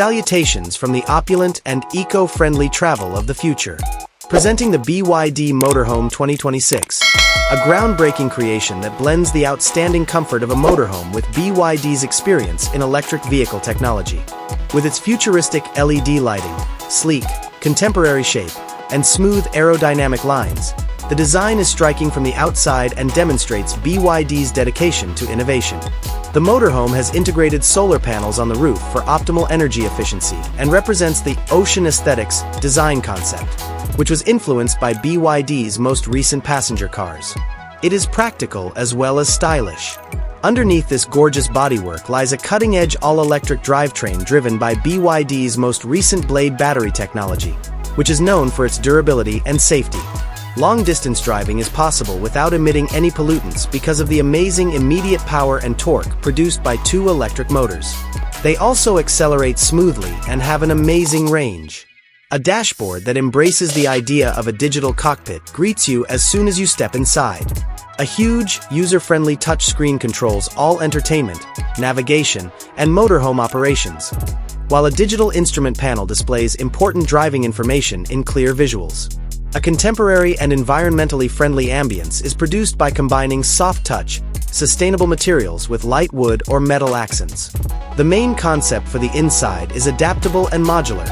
Salutations from the opulent and eco-friendly travel of the future. Presenting the BYD Motorhome 2026, a groundbreaking creation that blends the outstanding comfort of a motorhome with BYD's experience in electric vehicle technology. With its futuristic LED lighting, sleek, contemporary shape, and smooth aerodynamic lines, the design is striking from the outside and demonstrates BYD's dedication to innovation. The motorhome has integrated solar panels on the roof for optimal energy efficiency and represents the ocean aesthetics design concept, which was influenced by BYD's most recent passenger cars. It is practical as well as stylish. Underneath this gorgeous bodywork lies a cutting-edge all-electric drivetrain driven by BYD's most recent Blade battery technology, which is known for its durability and safety. Long-distance driving is possible without emitting any pollutants because of the amazing immediate power and torque produced by two electric motors. They also accelerate smoothly and have an amazing range. A dashboard that embraces the idea of a digital cockpit greets you as soon as you step inside. A huge, user-friendly touchscreen controls all entertainment, navigation, and motorhome operations, while a digital instrument panel displays important driving information in clear visuals. A contemporary and environmentally friendly ambience is produced by combining soft-touch, sustainable materials with light wood or metal accents. The main concept for the inside is adaptable and modular,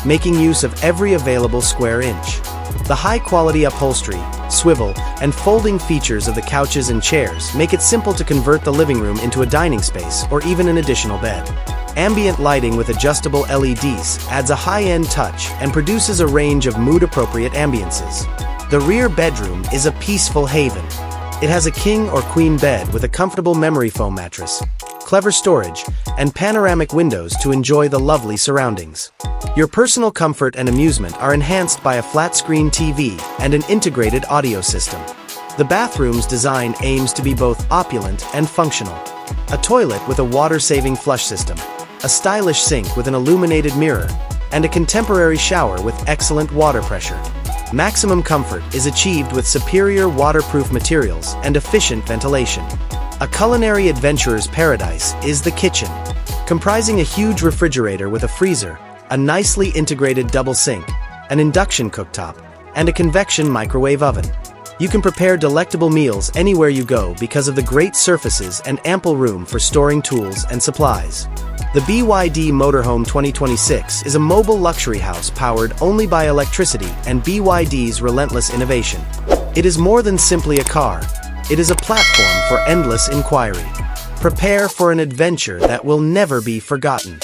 making use of every available square inch. The high-quality upholstery, swivel, and folding features of the couches and chairs make it simple to convert the living room into a dining space or even an additional bed. Ambient lighting with adjustable LEDs adds a high-end touch and produces a range of mood-appropriate ambiances. The rear bedroom is a peaceful haven. It has a king or queen bed with a comfortable memory foam mattress, clever storage, and panoramic windows to enjoy the lovely surroundings. Your personal comfort and amusement are enhanced by a flat-screen TV and an integrated audio system. The bathroom's design aims to be both opulent and functional. A toilet with a water-saving flush system, a stylish sink with an illuminated mirror, and a contemporary shower with excellent water pressure. Maximum comfort is achieved with superior waterproof materials and efficient ventilation. A culinary adventurer's paradise is the kitchen, comprising a huge refrigerator with a freezer, a nicely integrated double sink, an induction cooktop, and a convection microwave oven. You can prepare delectable meals anywhere you go because of the great surfaces and ample room for storing tools and supplies. The BYD Motorhome 2026 is a mobile luxury house powered only by electricity and BYD's relentless innovation. It is more than simply a car. It is a platform for endless inquiry. Prepare for an adventure that will never be forgotten.